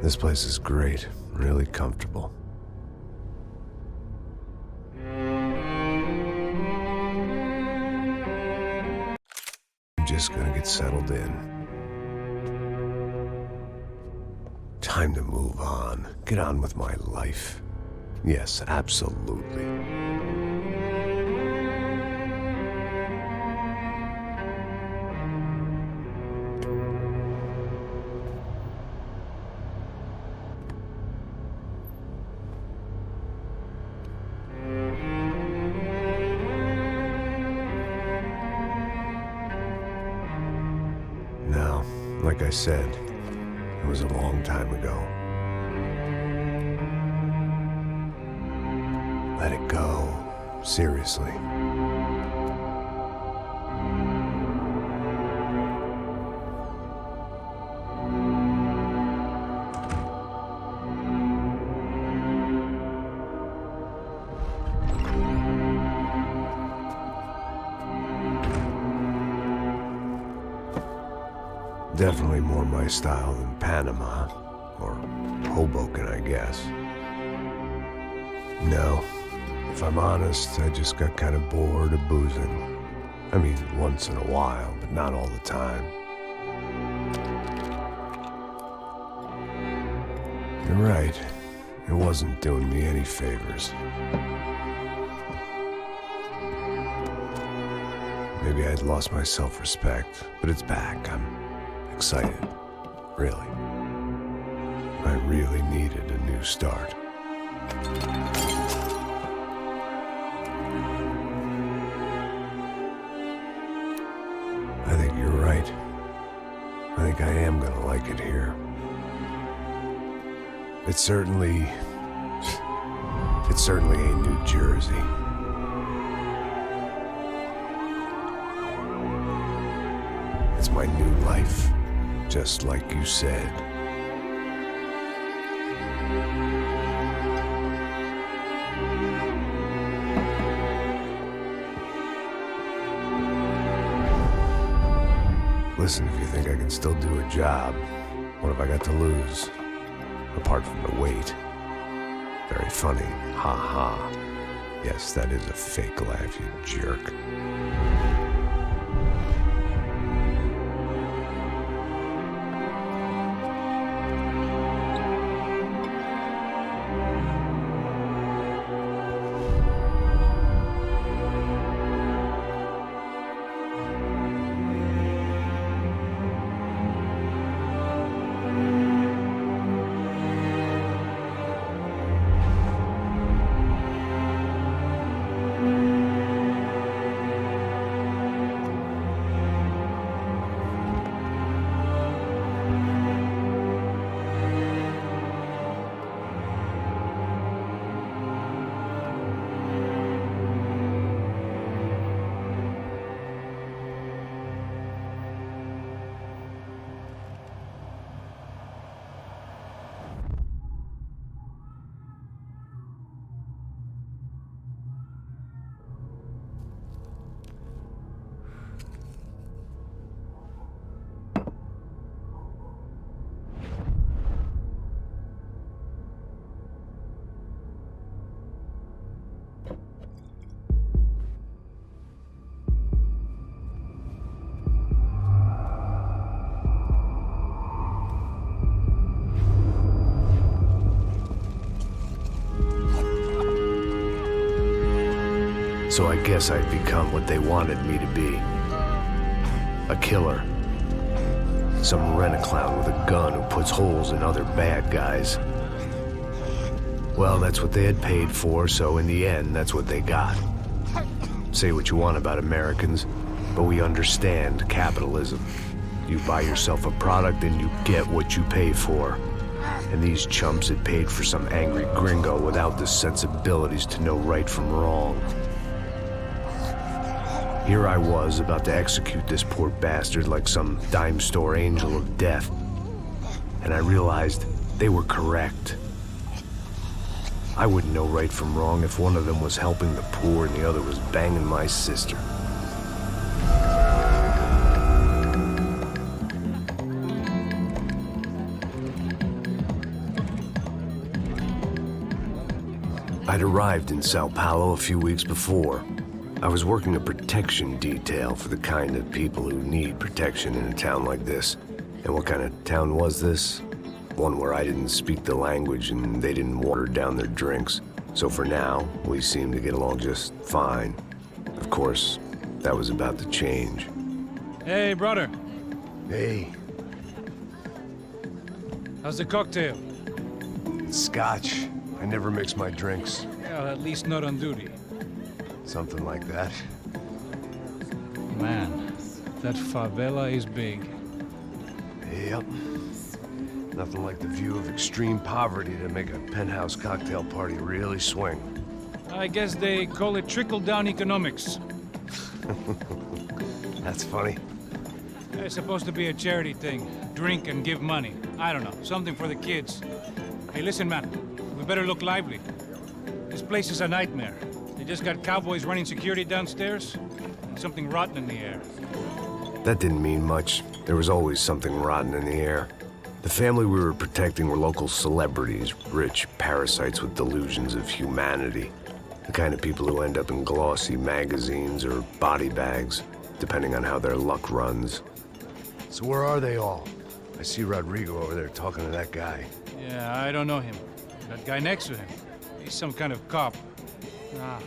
This place is great, really comfortable. I'm just gonna get settled in. Time to move on. Get on with my life. Yes, absolutely. Now, like I said, it was a long time ago. Let it go. Seriously. Definitely more my style than Panama, or Hoboken, I guess. No, if I'm honest, I just got kind of bored of boozing. I mean, once in a while, but not all the time. You're right, it wasn't doing me any favors. Maybe I'd lost my self-respect, but it's back. I'm excited, really. I really needed a new start. I think you're right. I think I am gonna like it here. It certainly ain't New Jersey. It's my new life. Just like you said. Listen, if you think I can still do a job, what have I got to lose? Apart from the weight. Very funny. Ha ha. Yes, that is a fake laugh, you jerk. So I guess I'd become what they wanted me to be. A killer. Some rent-a-clown with a gun who puts holes in other bad guys. Well, that's what they had paid for, so in the end, that's what they got. Say what you want about Americans, but we understand capitalism. You buy yourself a product and you get what you pay for. And these chumps had paid for some angry gringo without the sensibilities to know right from wrong. Here I was, about to execute this poor bastard like some dime store angel of death. And I realized they were correct. I wouldn't know right from wrong if one of them was helping the poor and the other was banging my sister. I'd arrived in Sao Paulo a few weeks before. I was working a protection detail for the kind of people who need protection in a town like this. And what kind of town was this? One where I didn't speak the language and they didn't water down their drinks. So for now, we seemed to get along just fine. Of course, that was about to change. Hey, brother. Hey. How's the cocktail? It's scotch. I never mix my drinks. Well, at least not on duty. Something like that. Man, that favela is big. Yep. Nothing like the view of extreme poverty to make a penthouse cocktail party really swing. I guess they call it trickle-down economics. That's funny. It's supposed to be a charity thing. Drink and give money. I don't know, something for the kids. Hey, listen, man. We better look lively. This place is a nightmare. They just got cowboys running security downstairs, and something rotten in the air. That didn't mean much. There was always something rotten in the air. The family we were protecting were local celebrities, rich parasites with delusions of humanity. The kind of people who end up in glossy magazines or body bags, depending on how their luck runs. So where are they all? I see Rodrigo over there talking to that guy. Yeah, I don't know him. That guy next to him, he's some kind of cop.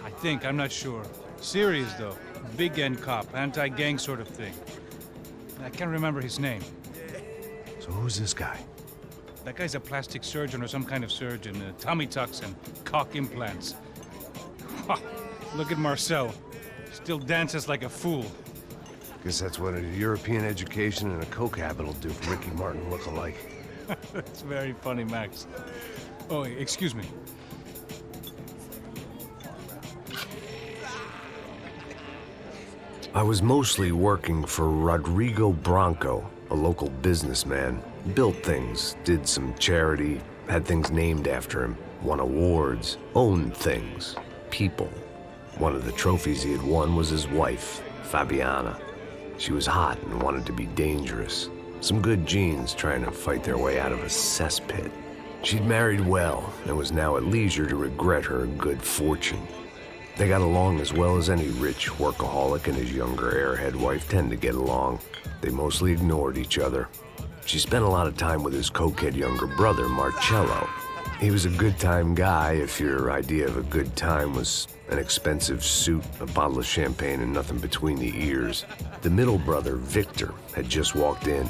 I think, I'm not sure. Serious, though. Big-end cop, anti-gang sort of thing. I can't remember his name. So who's this guy? That guy's a plastic surgeon or some kind of surgeon. Tummy tucks and cock implants. Look at Marcel. Still dances like a fool. Guess that's what a European education and a coke habit will do for Ricky Martin look-alike. That's very funny, Max. Oh, excuse me. I was mostly working for Rodrigo Branco, a local businessman. Built things, did some charity, had things named after him, won awards, owned things, people. One of the trophies he had won was his wife, Fabiana. She was hot and wanted to be dangerous. Some good genes trying to fight their way out of a cesspit. She'd married well and was now at leisure to regret her good fortune. They got along as well as any rich workaholic and his younger airhead wife tend to get along. They mostly ignored each other. She spent a lot of time with his cokehead younger brother, Marcello. He was a good-time guy if your idea of a good time was an expensive suit, a bottle of champagne, and nothing between the ears. The middle brother, Victor, had just walked in.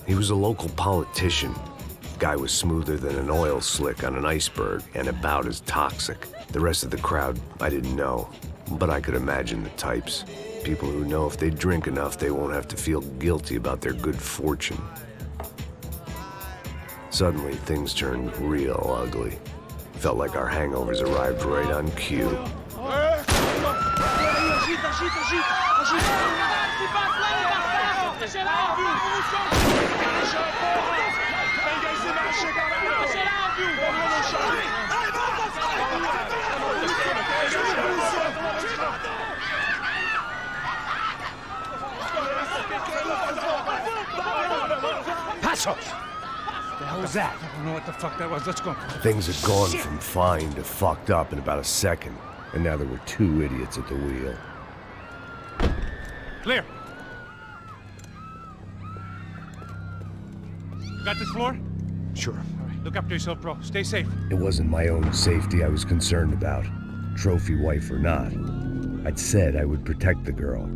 He was a local politician. Guy was smoother than an oil slick on an iceberg and about as toxic. The rest of the crowd, I didn't know, but I could imagine the types. People who know if they drink enough, they won't have to feel guilty about their good fortune. Suddenly, things turned real ugly. Felt like our hangovers arrived right on cue. Paso! The hell was that? I don't know what the fuck that was. Let's go. Things had gone from fine to fucked up in about a second, and now there were two idiots at the wheel. Clear. You got this floor? Sure. All right, look after yourself, bro. Stay safe. It wasn't my own safety I was concerned about, trophy wife or not. I'd said I would protect the girl.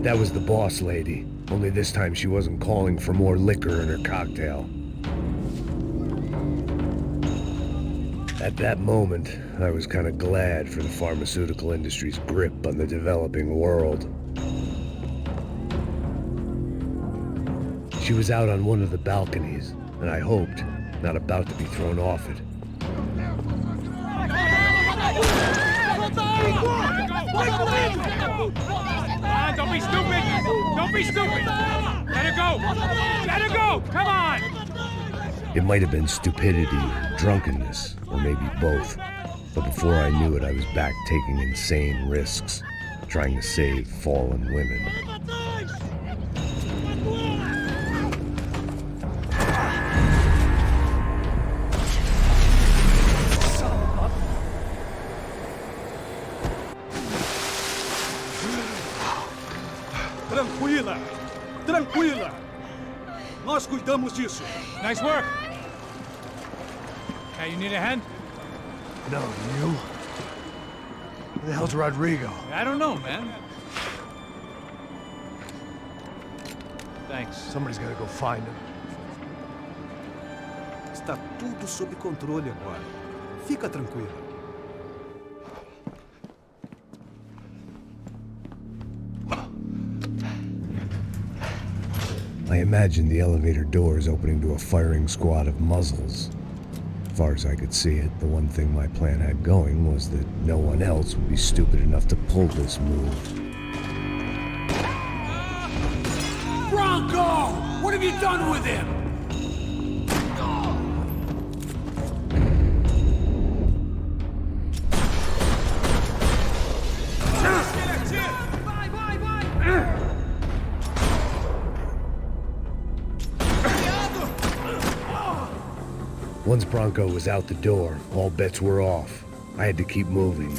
That was the boss lady, only this time she wasn't calling for more liquor in her cocktail. At that moment, I was kind of glad for the pharmaceutical industry's grip on the developing world. She was out on one of the balconies, and I hoped not about to be thrown off it. Don't be stupid! Don't be stupid! Let her go! Let her go! Come on! It might have been stupidity, drunkenness, or maybe both. But before I knew it, I was back taking insane risks, trying to save fallen women. Tranquila! Tranquila! Nós cuidamos disso. Nice work! Hey, you need a hand? No, you? Who the hell's Rodrigo? I don't know, man. Thanks. Somebody's gotta go find him. Está tudo sob controle agora. Fica tranquila. I imagined the elevator doors opening to a firing squad of muzzles. As far as I could see it, the one thing my plan had going was that no one else would be stupid enough to pull this move. Bronco! What have you done with him? Once Bronco was out the door, all bets were off. I had to keep moving.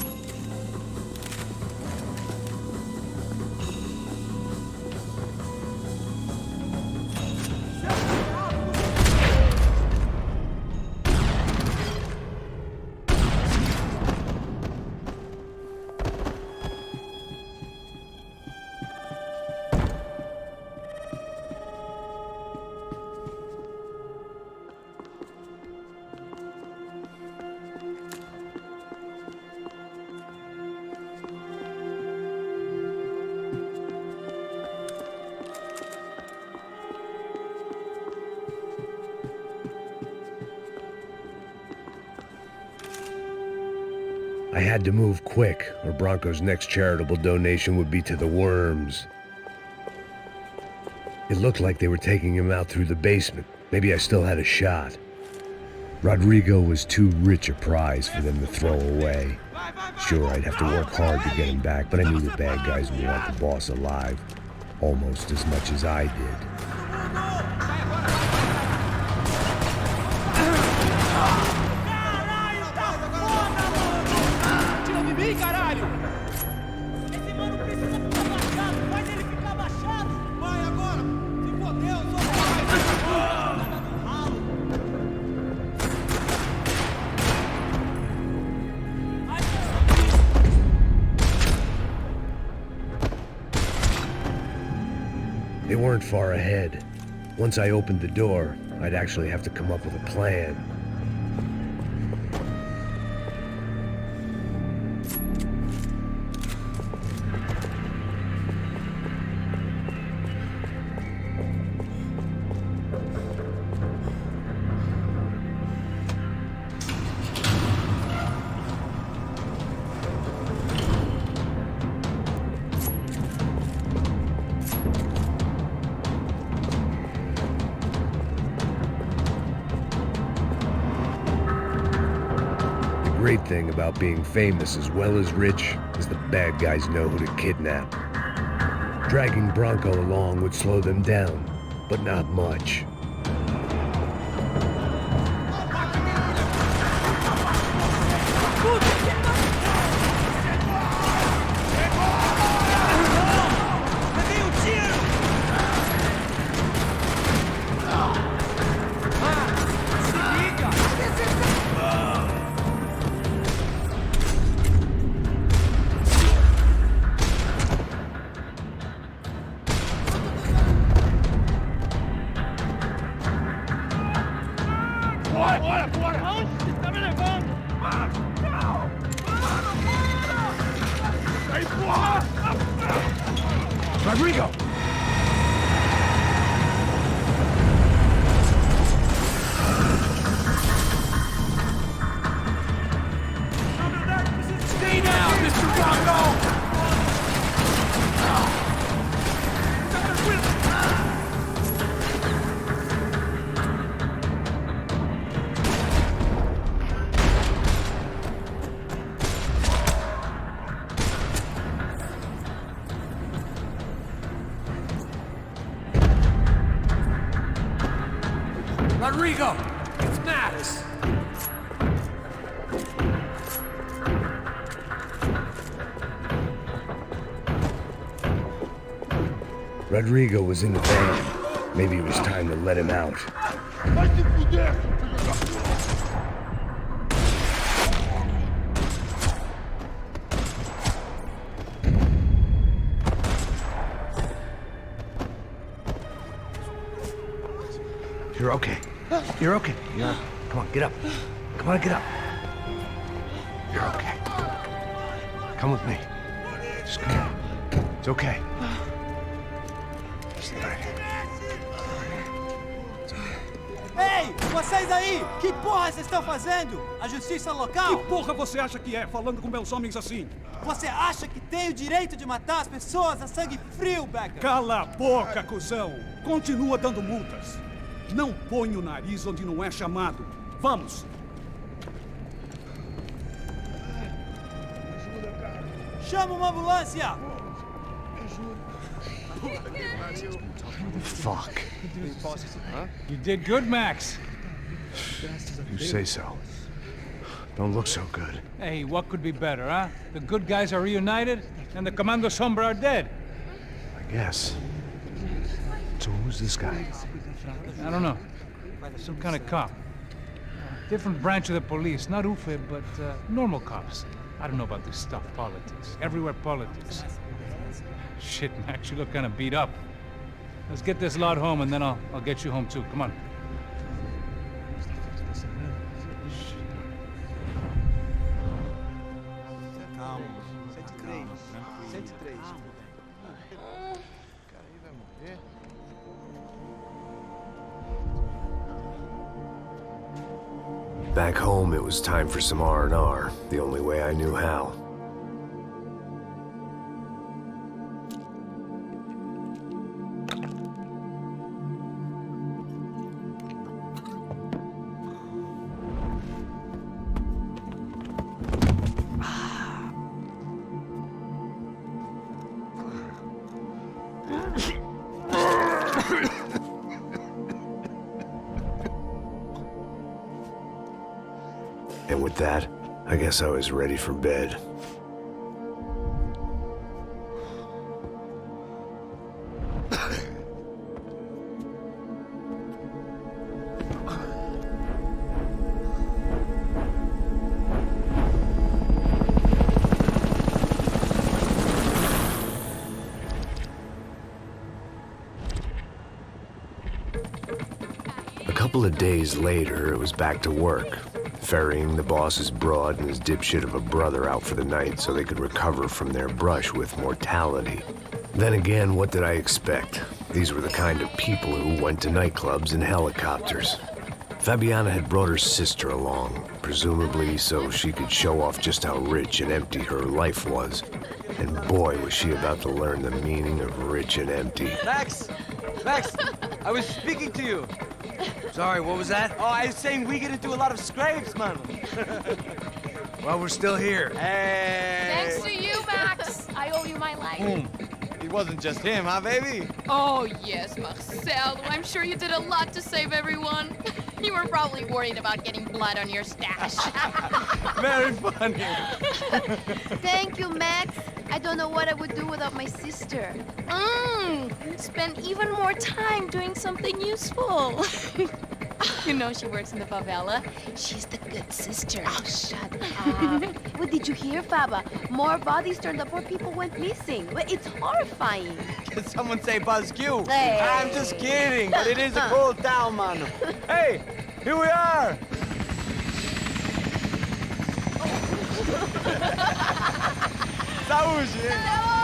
I had to move quick, or Bronco's next charitable donation would be to the worms. It looked like they were taking him out through the basement. Maybe I still had a shot. Rodrigo was too rich a prize for them to throw away. Sure, I'd have to work hard to get him back, but I knew the bad guys would want the boss alive, almost as much as I did. Caralho! Esse mano precisa ficar baixado! Faz ele ficar baixado! Vai agora! Se fodeu, They weren't far ahead. Once I opened the door, I'd actually have to come up with a plan. The great thing about being famous as well as rich is the bad guys know who to kidnap. Dragging Bronco along would slow them down, but not much. Onde? Tá me levando? Rodrigo! Stay down, Mr. Rocco! Rodrigo, it's Max. Rodrigo was in the van. Maybe it was time to let him out. You're okay. You're okay. Yeah. Come on, get up. Come on, get up. You're okay. Come with me. Just come on. It's okay. Just let it. Ei, vocês aí! Que porra vocês estão fazendo? A justiça local? Que porra você acha que é, falando com meus homens assim? Você acha que tem o direito de matar as pessoas a sangue frio, Becker? Cala a boca, cuzão! Continua dando multas. Não põe o nariz onde não é chamado. Vamos! Chama uma ambulância! Fuck. You did good, Max. You say so. Don't look so good. Hey, what could be better, huh? The good guys are reunited, and the Commando Sombra are dead. I guess. So who's this guy? I don't know. Some kind of cop. Different branch of the police. Not UFE, but normal cops. I don't know about this stuff, politics. Everywhere politics. Shit, Max, you look kind of beat up. Let's get this lot home, and then I'll get you home too. Come on. Calma. 103. 103. Back home, it was time for some R&R, the only way I knew how. And with that, I guess I was ready for bed. A couple of days later, it was back to work. Ferrying the boss's broad and his dipshit of a brother out for the night so they could recover from their brush with mortality. Then again, what did I expect? These were the kind of people who went to nightclubs in helicopters. Fabiana had brought her sister along, presumably so she could show off just how rich and empty her life was. And boy, was she about to learn the meaning of rich and empty. Max! Max! I was speaking to you! Sorry, what was that? Oh, I was saying we get into a lot of scrapes, man. Well, we're still here. Hey! Thanks to you, Max. I owe you my life. It wasn't just him, huh, baby? Oh, yes, Marcel. I'm sure you did a lot to save everyone. You were probably worried about getting blood on your stash. Very funny. Thank you, Max. I don't know what I would do without my sister. Spend even more time doing something useful. You know she works in the favela. She's the good sister. Oh, shut up. What did you hear, Faba? More bodies turned up where people went missing. It's horrifying. Did someone say Buzz Q? Hey. I'm just kidding, but it is a cold town, man. Hey, here we are. Saúde! Saúde!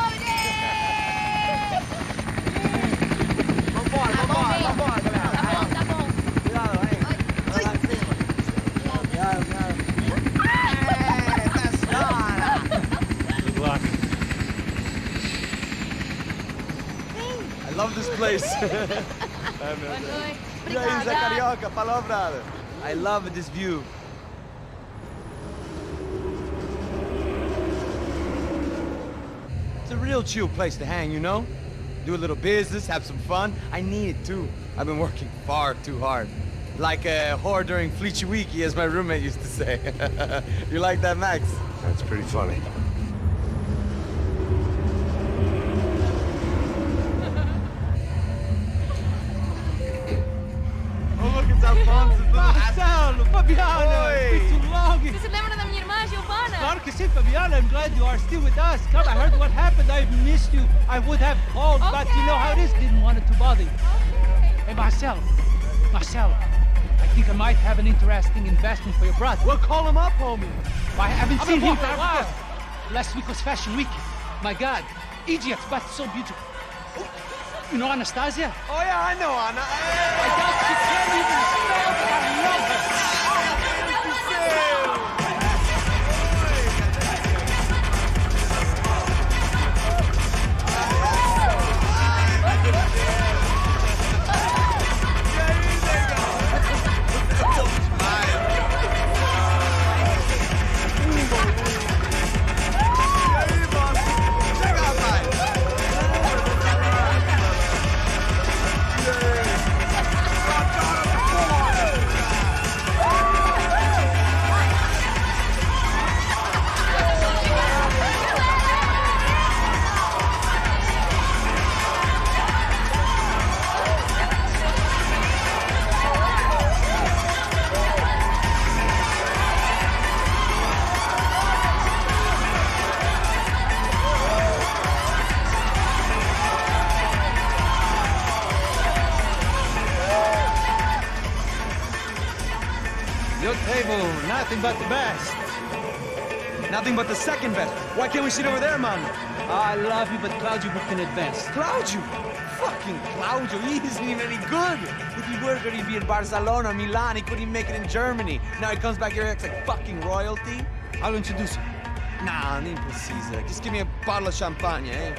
love this place. Carioca, palavra. I love this view. It's a real chill place to hang, you know? Do a little business, have some fun. I need it too. I've been working far too hard. Like a whore during Fleechy Weeky, as my roommate used to say. You like that, Max? That's pretty funny. Oh, look, it's Alfonso's little Marcelo, Fabiana, Oi. it's been too long. Você se lembra da minha irmã, Giovanna? Claro que sim, Fabiana. I'm glad you are still with us. Come, I heard what happened. I've missed you. I would have called, but you know how it is. Didn't want it to bother you. Hey, Marcelo, I think I might have an interesting investment for your brother. Well, call him up, homie. I haven't seen him for a while. Last week was Fashion Week. My God, Egypt, but so beautiful. You know Anastasia? Oh, yeah, I know, Anna. I doubt she can't even spell, but I love her. Your table, nothing but the best. Nothing but the second best. Why can't we sit over there, man? I love you, but Claudio booked in advance. Claudio? Fucking Claudio, he isn't even any good. If he were good, he'd be in Barcelona, Milan, he couldn't even make it in Germany. Now he comes back here, acts like fucking royalty. I'll introduce you. Nah, nem precisa. Just give me a bottle of champagne, eh?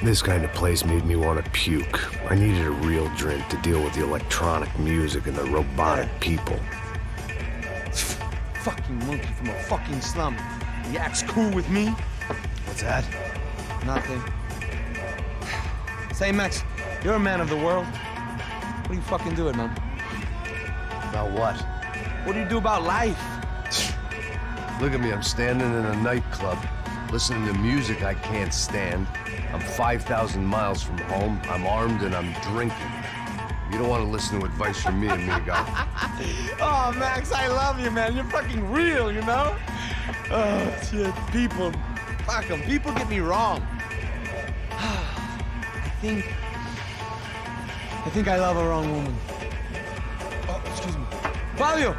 This kind of place made me want to puke. I needed a real drink to deal with the electronic music and the robotic people. Fucking monkey from a fucking slum. He acts cool with me. What's that? Nothing. Say, Max, you're a man of the world. What do you fucking do it, man? About what? What do you do about life? Look at me, I'm standing in a nightclub, listening to music I can't stand. I'm 5,000 miles from home, I'm armed, and I'm drinking. You don't want to listen to advice from me, amigo. Oh, Max, I love you, man. You're fucking real, you know? Oh, shit. People, fuck them. People get me wrong. I think I love a wrong woman. Oh, excuse me. Fabio!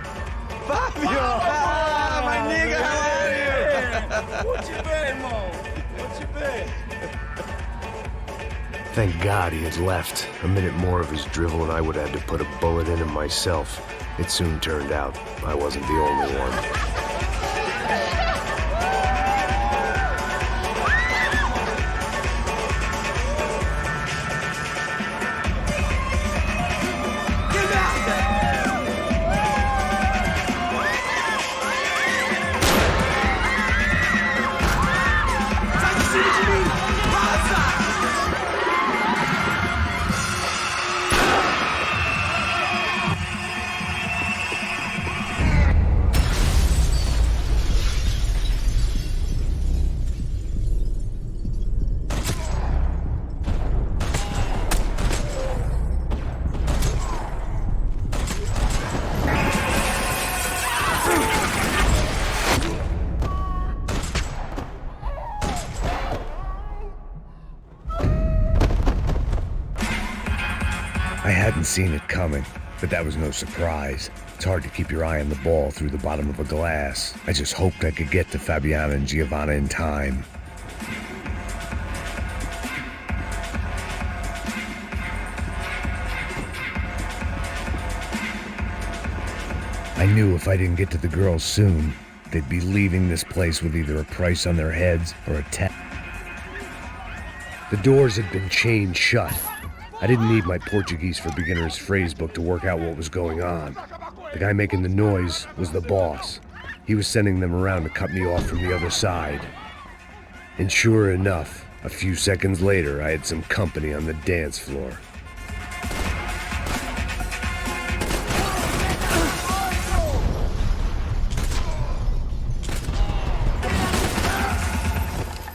Fabio! Ah, my nigga, how are you? What you been, Mo? What you been? Thank God he had left. A minute more of his drivel and I would have to put a bullet in him myself. It soon turned out I wasn't the only one. I hadn't seen it coming, but that was no surprise. It's hard to keep your eye on the ball through the bottom of a glass. I just hoped I could get to Fabiana and Giovanna in time. I knew if I didn't get to the girls soon, they'd be leaving this place with either a price on their heads or a The doors had been chained shut. I didn't need my Portuguese for Beginners phrase book to work out what was going on. The guy making the noise was the boss. He was sending them around to cut me off from the other side. And sure enough, a few seconds later, I had some company on the dance floor.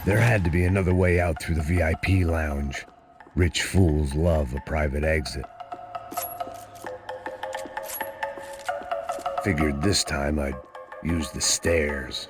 There had to be another way out through the VIP lounge. Rich fools love a private exit. Figured this time I'd use the stairs.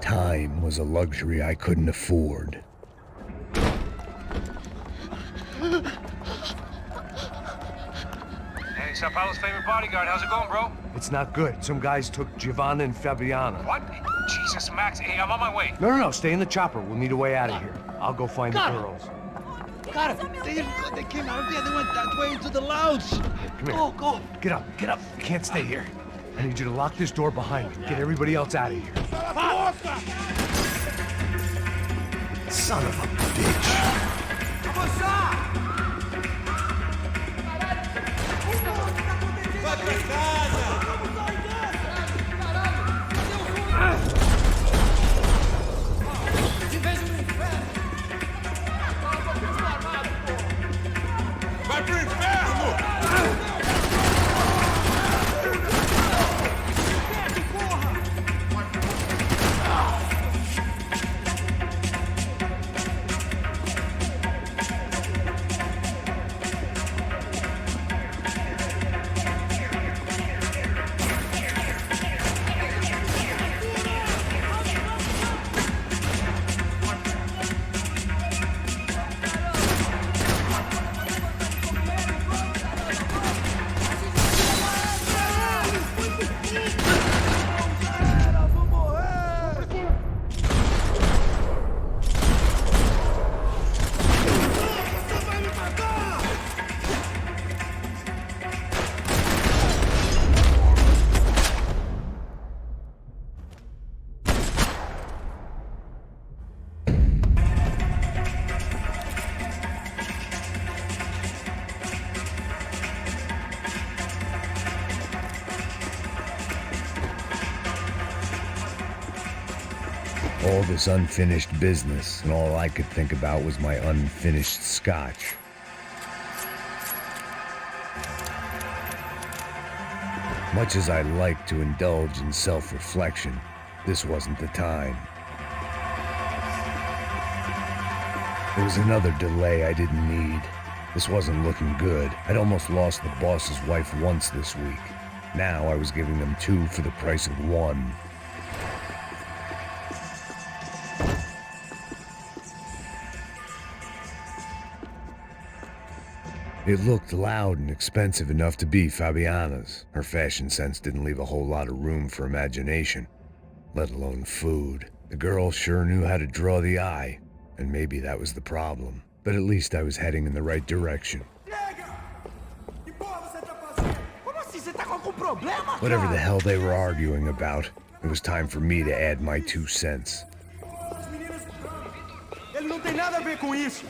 Time was a luxury I couldn't afford. Hey, Sao Paulo's favorite bodyguard. How's it going, bro? It's not good. Some guys took Giovanna and Fabiana. What? Jesus, Max. Hey, I'm on my way. No, stay in the chopper. We'll need a way out of here. I'll go find the girls. Got it. They came out of there. They went that way into the lounge. Come here. Go. Get up. You can't stay here. I need you to lock this door behind me. Get everybody else out of here. Son of a bitch. Vai pro inferno! All this unfinished business, and all I could think about was my unfinished scotch. Much as I like to indulge in self-reflection, this wasn't the time. There was another delay I didn't need. This wasn't looking good. I'd almost lost the boss's wife once this week. Now I was giving them two for the price of one. It looked loud and expensive enough to be Fabiana's. Her fashion sense didn't leave a whole lot of room for imagination, let alone food. The girl sure knew how to draw the eye, and maybe that was the problem. But at least I was heading in the right direction. Whatever the hell they were arguing about, it was time for me to add my 2 cents. Ele não tem nada a ver com isso.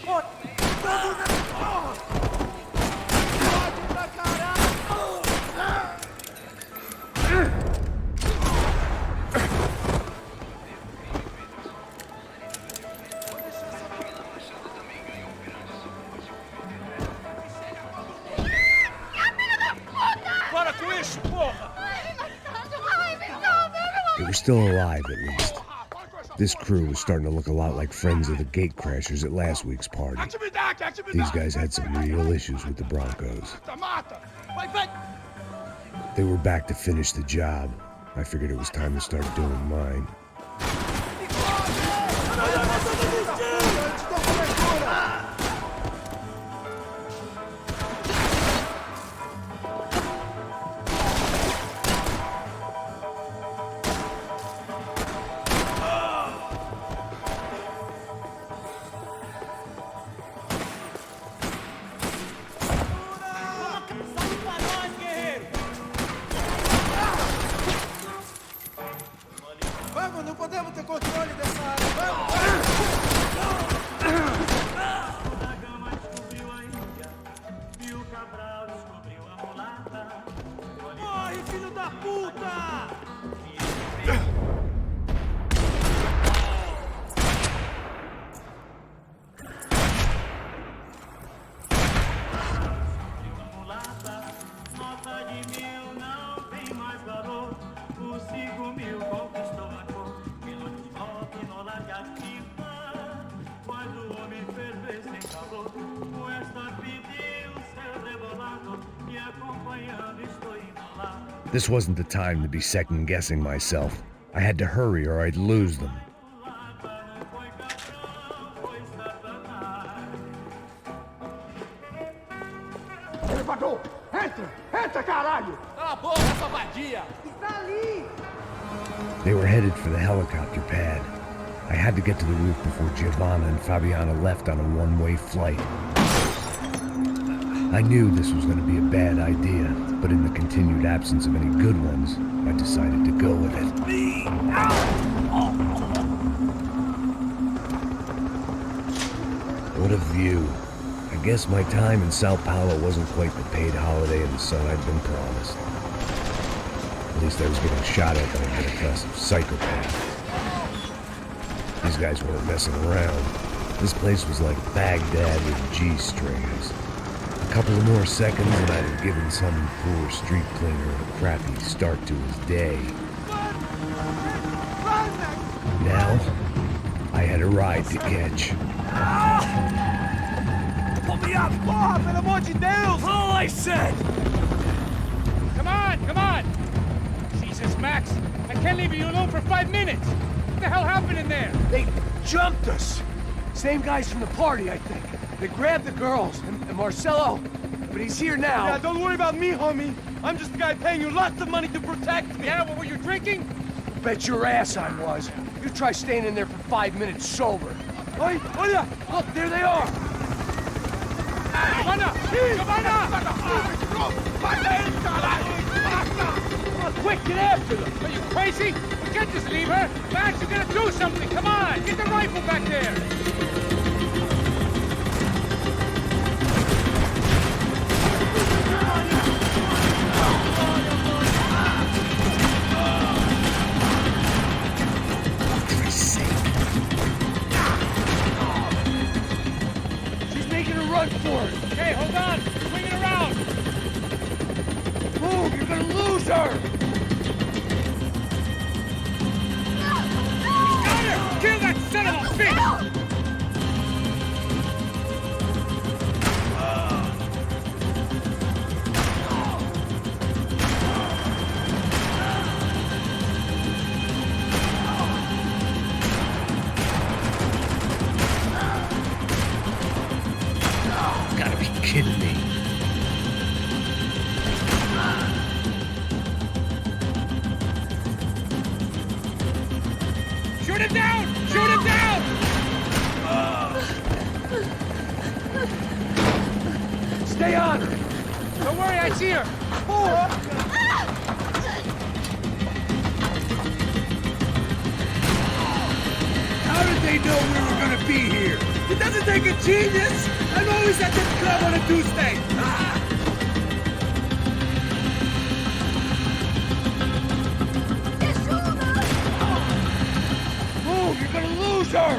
were still alive, at least. This crew was starting to look a lot like friends of the gatecrashers at last week's party. These guys had some real issues with the Broncos. They were back to finish the job. I figured it was time to start doing mine. This wasn't the time to be second-guessing myself. I had to hurry or I'd lose them. Elevador! Entra! Entra, caralho! Cala a boca, sua vadia! Está ali! They were headed for the helicopter pad. I had to get to the roof before Giovanna and Fabiana left on a one-way flight. I knew this was going to be a bad idea, but in the continued absence of any good ones, I decided to go with it. What a view. I guess my time in Sao Paulo wasn't quite the paid holiday in the sun I'd been promised. At least I was getting shot at by a middle-class psychopath. These guys weren't messing around. This place was like Baghdad with G-strings. A couple of more seconds and I'd have given some poor street cleaner a crappy start to his day. Now, I had a ride to catch. Pull me up! Porra, pelo amor de Deus! All I said! Come on, come on! Jesus, Max, I can't leave you alone for 5 minutes! What the hell happened in there? They jumped us. Same guys from the party, I think. They grabbed the girls, and Marcelo, but he's here now. Yeah, don't worry about me, homie. I'm just the guy paying you lots of money to protect me. Yeah, what were you drinking? Bet your ass I was. You try staying in there for 5 minutes sober. Oi, olha! Look, there they are. Giovanna! Giovanna! Quick, get after them! Are you crazy? We can't just leave her! Max, you gotta do something! Come on! Get the rifle back there! Run for it! Okay, hold on! Swing it around! Move! You're gonna lose her! Got her! Kill that son of a bitch! Kidding me. Shoot him down! Shoot him down! Stay on her! Don't worry, I see her! How did they know we were gonna be here? It doesn't take a genius! I'm always at this club on a Tuesday! Move! You're gonna lose her!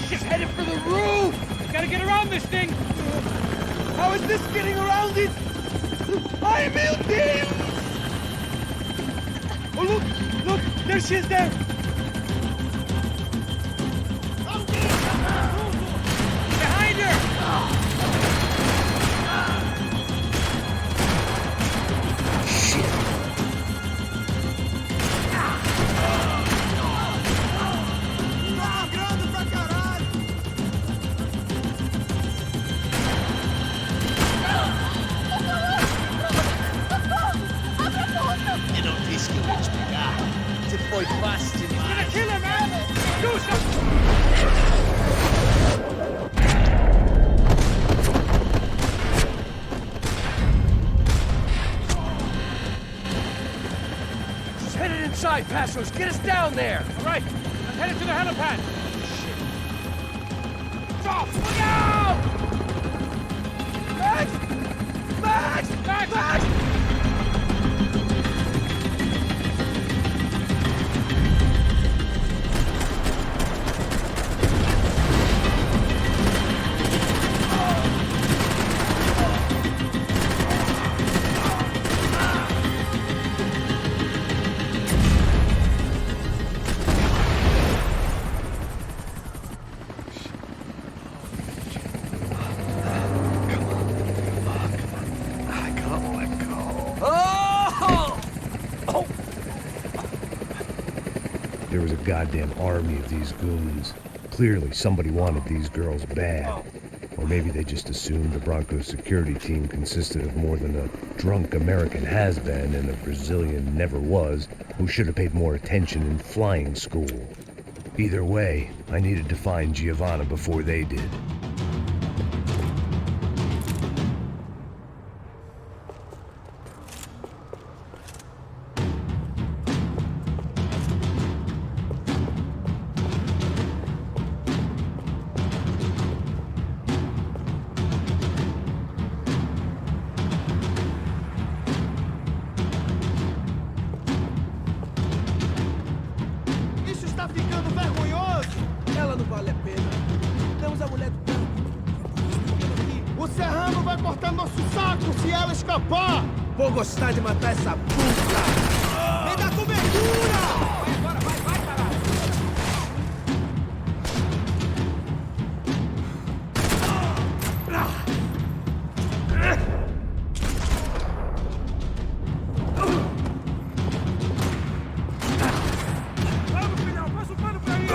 She's headed for the roof! Gotta get around this thing! How is this getting around it? Ai, meu Deus! Oh, look! Look, there she is there! Behind her! Eu não disse que eu ia te pegar. Você foi fácil demais. Kill him, man! Do something! She's headed inside, Passos. Get us down there! All right, I'm headed to the helipad. Drop! Look out! Max! Max! Max! Max! There was a goddamn army of these goons. Clearly, somebody wanted these girls bad. Or maybe they just assumed the Broncos security team consisted of more than a drunk American has-been and a Brazilian never-was who should have paid more attention in flying school. Either way, I needed to find Giovanna before they did. Isso está ficando vergonhoso. Ela não vale a pena. Temos a mulher do tanque. O Serrano vai cortar nosso saco se ela escapar. Vou gostar de matar essa puta. Vem da cobertura! Vai agora, vai, caralho. Vamos, filhão! Passa o pano pra ele!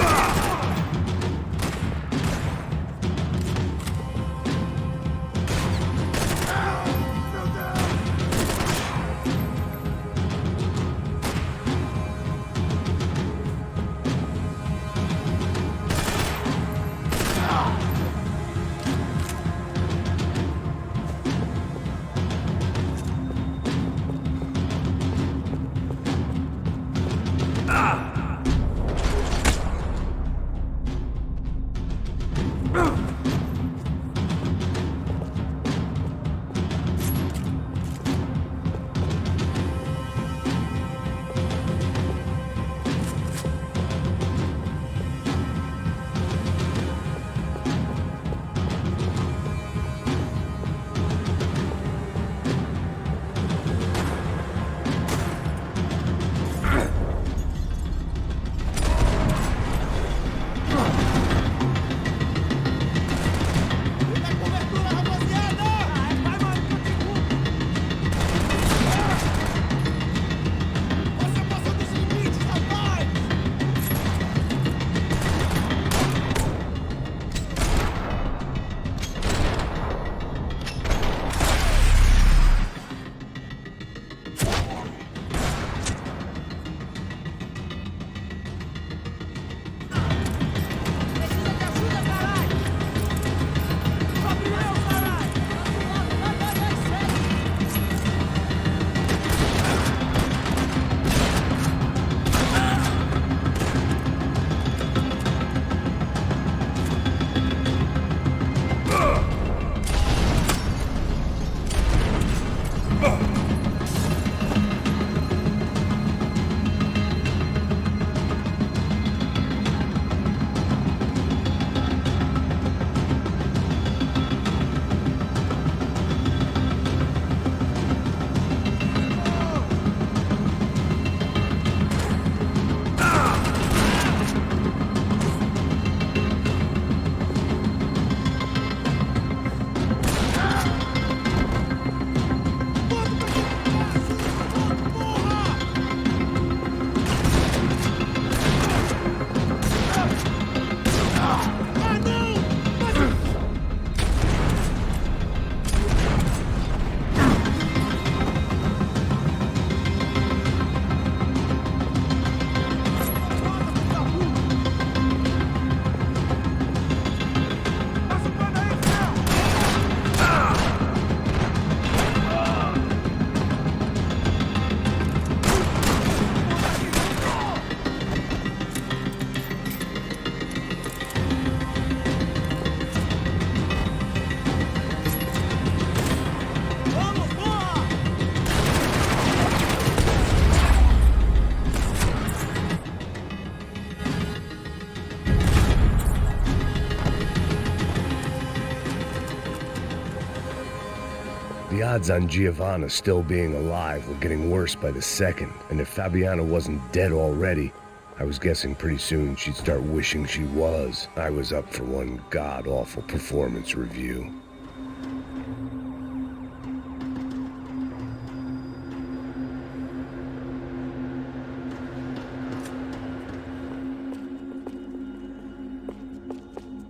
The odds on Giovanna still being alive were getting worse by the second, and if Fabiana wasn't dead already, I was guessing pretty soon she'd start wishing she was. I was up for one god-awful performance review.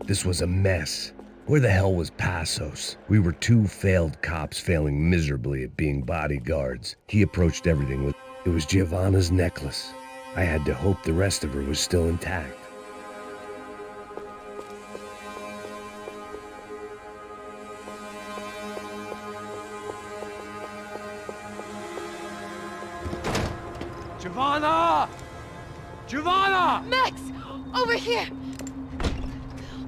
This was a mess. Where the hell was Asus? We were two failed cops failing miserably at being bodyguards. He approached everything with, it was Giovanna's necklace. I had to hope the rest of her was still intact. Giovanna! Giovanna! Max! Over here!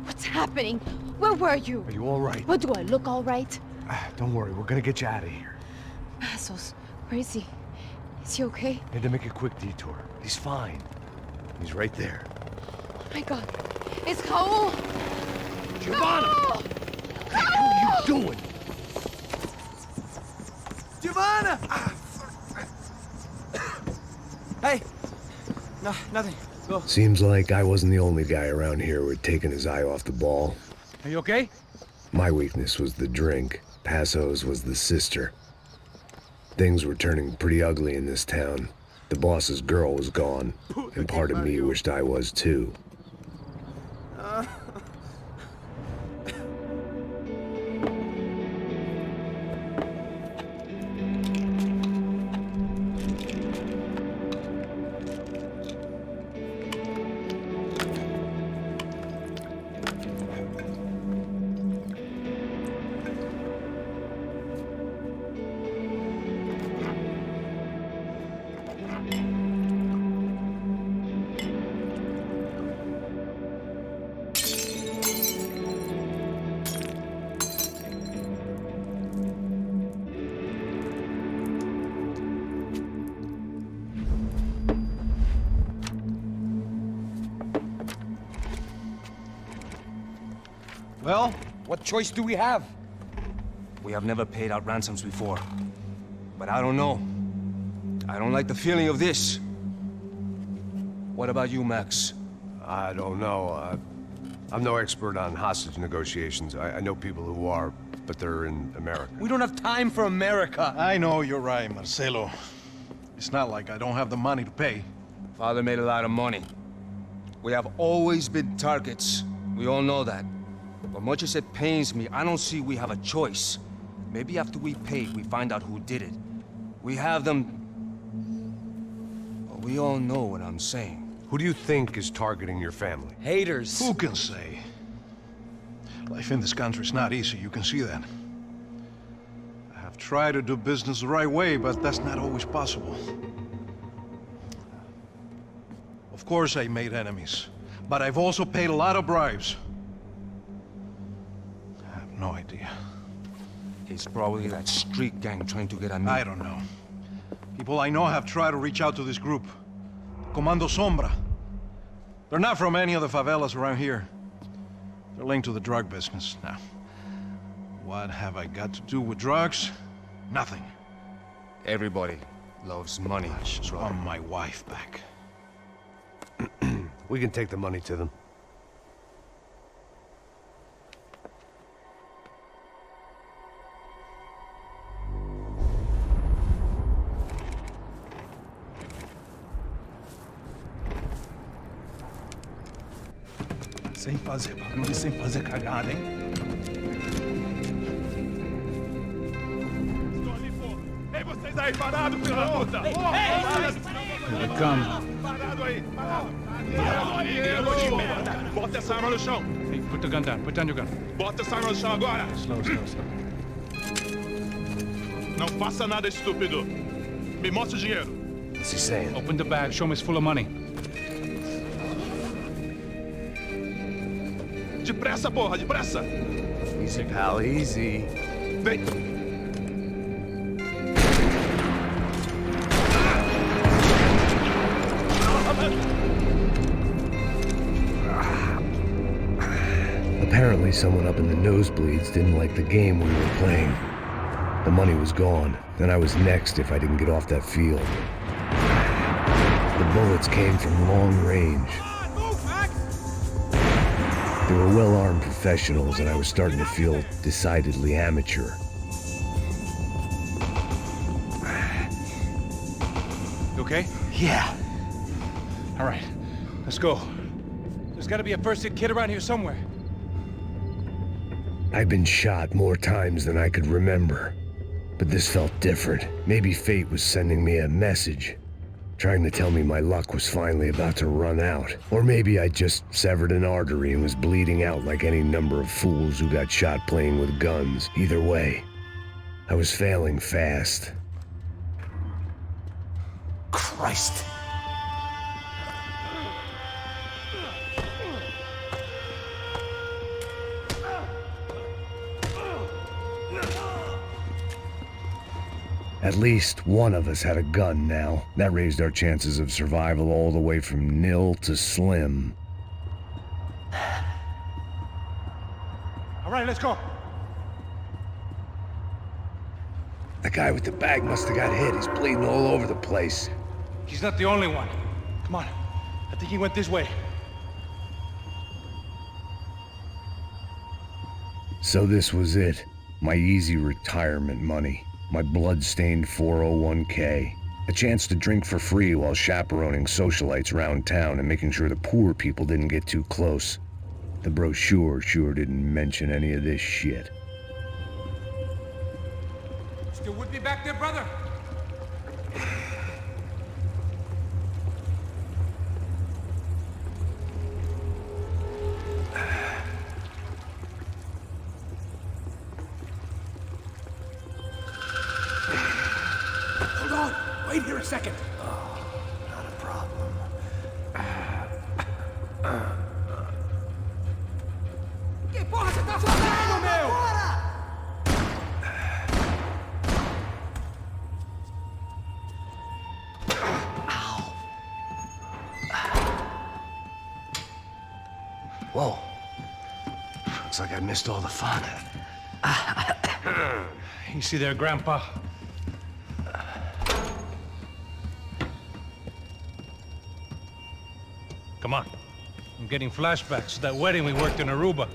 What's happening? Where were you? Are you all right? What, do I look all right? Don't worry, we're gonna get you out of here. Asus, where is he? Is he okay? Had to make a quick detour. He's fine. He's right there. Oh my god. It's Raul! Giovanna! No! What are you doing? Giovanna! Hey! No, nothing. Go. Seems like I wasn't the only guy around here who had taken his eye off the ball. Are you okay? My weakness was the drink. Passo's was the sister. Things were turning pretty ugly in this town. The boss's girl was gone, and part of me wished I was too. Well, what choice do we have? We have never paid out ransoms before. But I don't know. I don't like the feeling of this. What about you, Max? I don't know. I'm no expert on hostage negotiations. I know people who are, but they're in America. We don't have time for America. I know you're right, Marcelo. It's not like I don't have the money to pay. Father made a lot of money. We have always been targets. We all know that. But much as it pains me, I don't see we have a choice. Maybe after we pay, we find out who did it. We have them... Well, we all know what I'm saying. Who do you think is targeting your family? Haters. Who can say? Life in this country is not easy, you can see that. I have tried to do business the right way, but that's not always possible. Of course I made enemies, but I've also paid a lot of bribes. I have no idea. It's probably that street gang trying to get at me. I don't know. People I know have tried to reach out to this group. Comando Sombra. They're not from any of the favelas around here. They're linked to the drug business. Now, what have I got to do with drugs? Nothing. Everybody loves money. I just want my wife back. We can take the money to them. Sem fazer barulho, sem fazer cagada, hein? Estou ali, pô! Ei, vocês aí, parados, filho da puta! Here they come. Parado aí, parado! Parado aí, grego de merda! Bota essa arma no chão! Hey, put the gun down. Put down your gun. Bota essa arma no chão agora! Slow. Não faça nada, estúpido! Me mostra o dinheiro! What's he saying? Open the bag. Show me it's full of money. Depressa, porra, depressa! Easy, pal, easy. Vem! Apparently someone up in the nosebleeds didn't like the game we were playing. The money was gone, and I was next if I didn't get off that field. The bullets came from long range. They were well-armed professionals, and I was starting to feel decidedly amateur. You okay? Yeah. All right, let's go. There's gotta be a first-aid kit around here somewhere. I'd been shot more times than I could remember, but this felt different. Maybe fate was sending me a message, trying to tell me my luck was finally about to run out. Or maybe I just severed an artery and was bleeding out like any number of fools who got shot playing with guns. Either way, I was failing fast. Christ. At least one of us had a gun now. That raised our chances of survival all the way from nil to slim. All right, let's go. The guy with the bag must have got hit. He's bleeding all over the place. He's not the only one. Come on. I think he went this way. So this was it. My easy retirement money. My blood-stained 401k. A chance to drink for free while chaperoning socialites around town and making sure the poor people didn't get too close. The brochure sure didn't mention any of this shit. Still with me back there, brother? Hold on! Wait here a second. Oh, not a problem. Que porra você tá fazendo, meu? Whoa. Looks like I missed all the fun. You see there, Grandpa? Come on. I'm getting flashbacks to that wedding we worked in Aruba.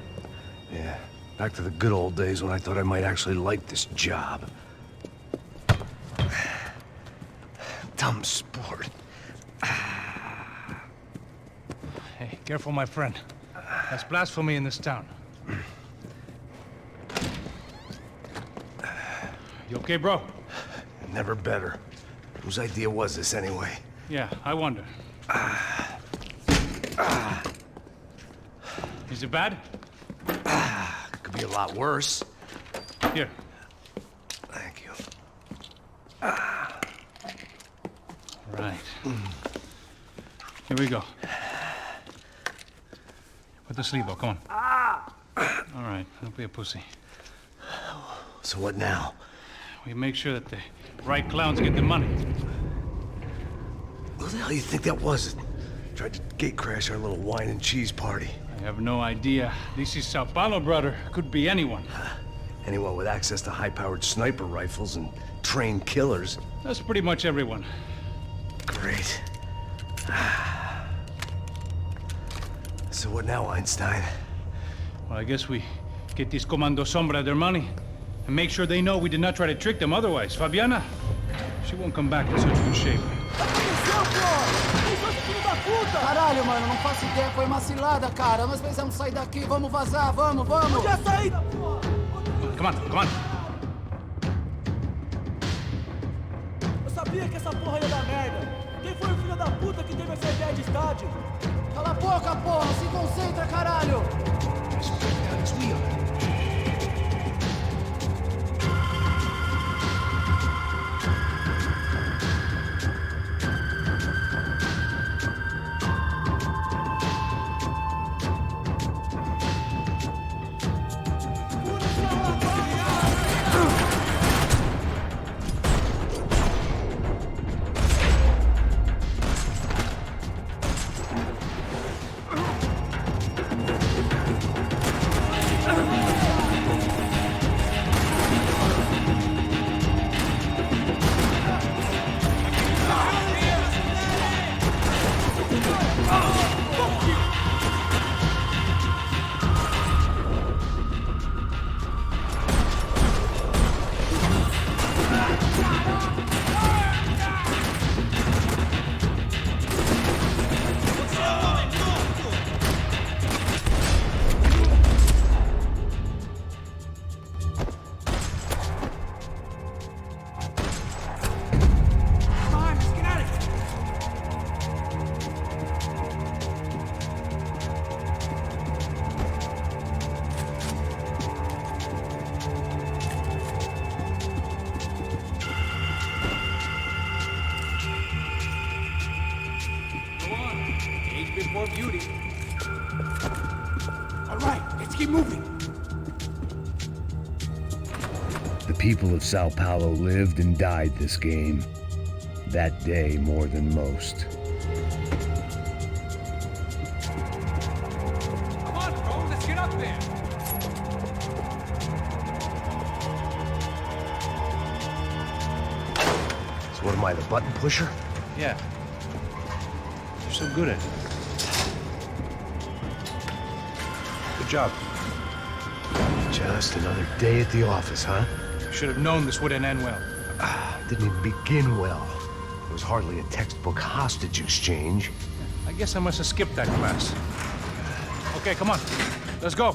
Yeah, back to the good old days when I thought I might actually like this job. Dumb sport. Hey, careful, my friend. That's blasphemy in this town. You okay, bro? Never better. Whose idea was this anyway? Yeah, I wonder. Is it bad? Could be a lot worse. Here. Thank you. Right. Here we go. Put the sleeve on, come on. All right, don't be a pussy. So what now? We make sure that the right clowns get the money. Who the hell do you think that was? Tried to gate crash our little wine and cheese party. I have no idea. This is Sao Paulo, brother. Could be anyone. Anyone with access to high-powered sniper rifles and trained killers. That's pretty much everyone. Great. So what now, Einstein? Well, I guess we get these Comando Sombra their money and make sure they know we did not try to trick them otherwise. Fabiana, she won't come back in such good shape. Caralho, mano, não faço ideia. Foi uma cilada, cara. Nós precisamos sair daqui. Vamos vazar, vamos, vamos. Onde é a saída, porra? Come on, come on. Eu sabia que essa porra ia dar merda. Quem foi o filho da puta que teve essa ideia de estádio? Cala a boca, porra. Se concentra, caralho. beauty. All right, let's keep moving. The people of Sao Paulo lived and died this game. That day more than most. Come on, bro, let's get up there. So what am I, the button pusher? Yeah. You're so good at it. Good job. Just another day at the office, huh? Should have known this wouldn't end well. Didn't even begin well. It was hardly a textbook hostage exchange. I guess I must have skipped that class. Okay, come on. Let's go.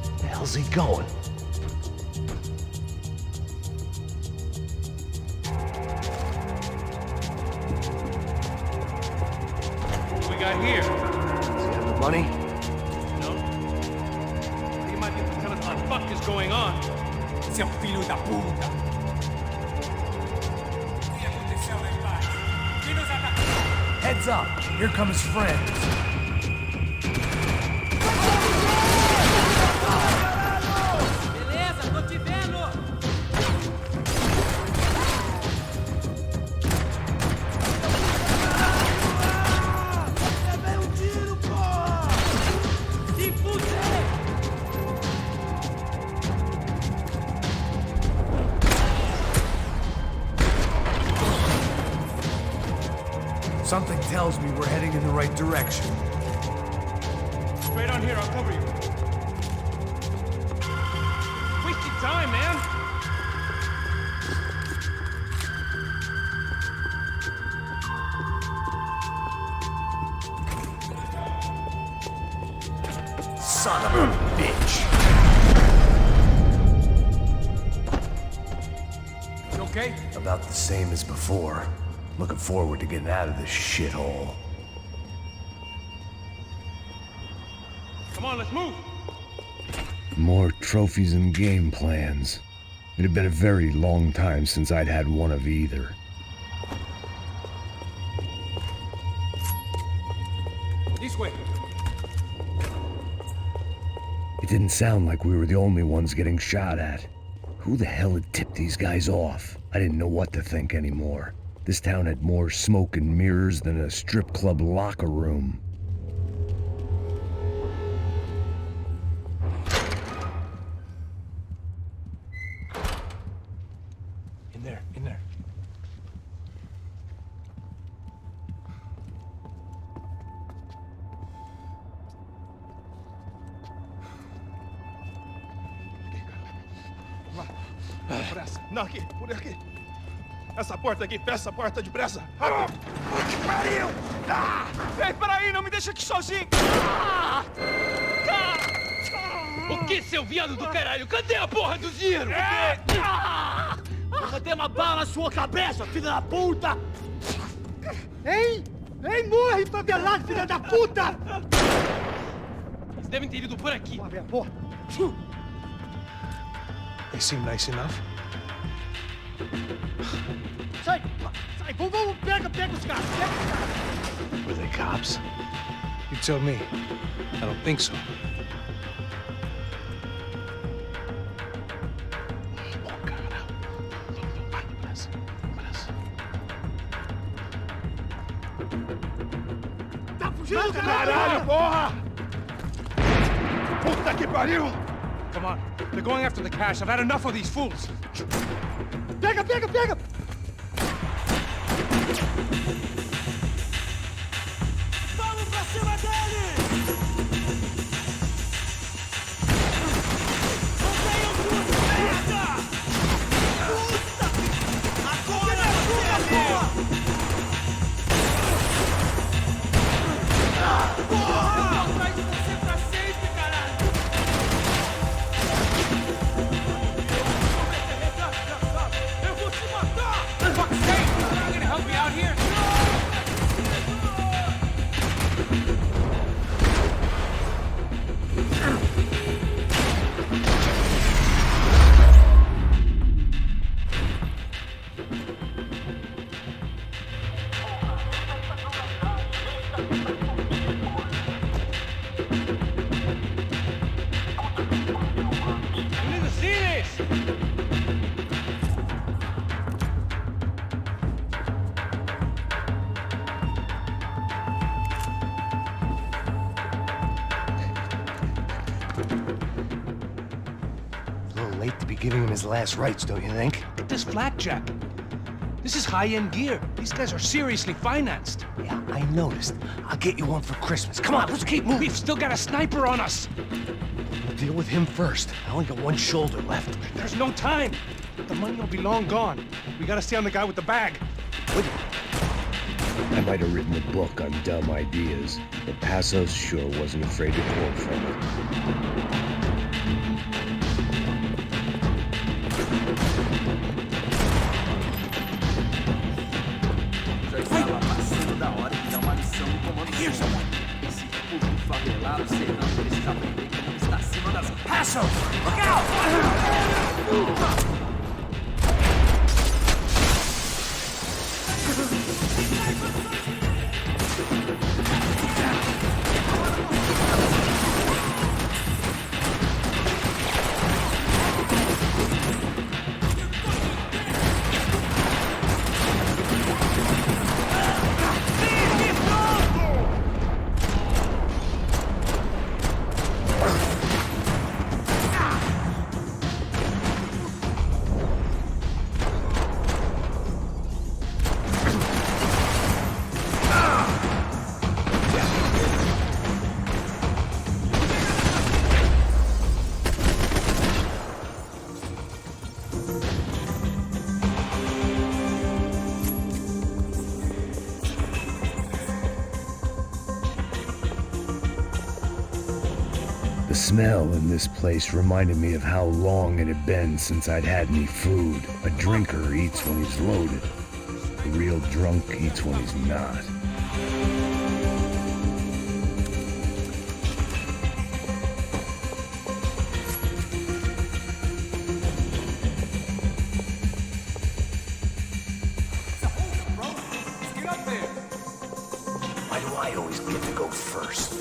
Where the hell's he going? What do we got here? Does he have the money? No. He might be able to tell us what the fuck is going on. Seu filho da puta! Heads up! Here come his friends. Beleza, tô te vendo. Levei tiro, porra! Se fuder! Something tells me we're heading in the right direction. Straight on here, I'll cover you. Wasting time, man. Son of a bitch! You okay? About the same as before. Looking forward to getting out of this shithole. Come on, let's move. More trophies and game plans. It had been a very long time since I'd had one of either. This way. It didn't sound like we were the only ones getting shot at. Who the hell had tipped these guys off? I didn't know what to think anymore. This town had more smoke and mirrors than a strip club locker room. In there, in there. Pressa. Não, aqui, por aqui. Essa porta aqui, fecha essa porta depressa. Rápido. Que pariu! Ah! Ei, peraí, não me deixa aqui sozinho. Ah! O que, seu viado do caralho? Cadê a porra do dinheiro? Eu vou ter uma bala na sua cabeça, filha da puta! Ei! Ei, morre, favelado, filha da puta! Eles devem ter ido por aqui. Porra. They seem nice enough. Sai! Sai! Vamos, pega os caras! Pega os caras! Were they cops? You tell me. I don't think so. Tá fugindo, caralho, porra! Puta que pariu! Come on. They're going after the cash. I've had enough of these fools. Pega, pega, pega! Vamos pra cima dele! Mantenham tudo, merda! Puta! Agora você, porra! Porra! Eu vou atrás de você pra sempre, caralho! Eu vou te matar! late to be giving him his last rites, don't you think? But this blackjack. This is high-end gear. These guys are seriously financed. Yeah, I noticed. I'll get you one for Christmas. Come on, let's keep moving. We've still got a sniper on us. We'll deal with him first. I only got one shoulder left. There's no time. The money will be long gone. We gotta stay on the guy with the bag. I might have written a book on dumb ideas, but Asus sure wasn't afraid to quote from it. Asus! Look out! The smell in this place reminded me of how long it had been since I'd had any food. A drinker eats when he's loaded. A real drunk eats when he's not. Why do I always get to go first?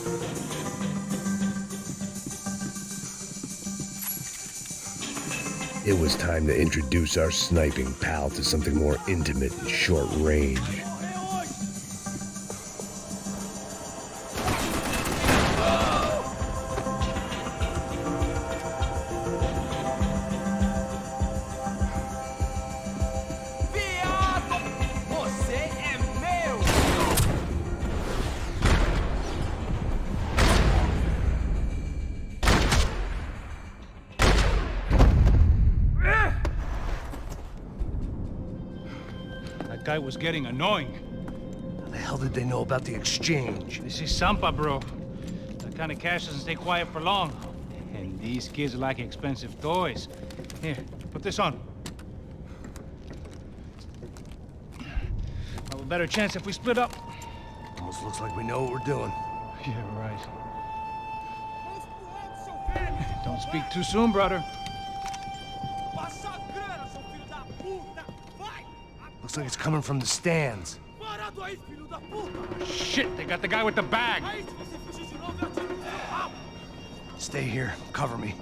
It was time to introduce our sniping pal to something more intimate and short range. That guy was getting annoying. How the hell did they know about the exchange? This is Sampa, bro. That kind of cash doesn't stay quiet for long. And these kids like expensive toys. Here, put this on. Have a better chance if we split up. Almost looks like we know what we're doing. Yeah, right. Don't speak too soon, brother. Looks like it's coming from the stands. Shit, they got the guy with the bag. Stay here. Cover me.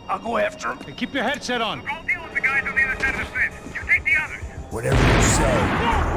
I'll go after him. Hey, keep your headset on. Go deal with the guys on the other side of the fence. You take the others. Whatever you say.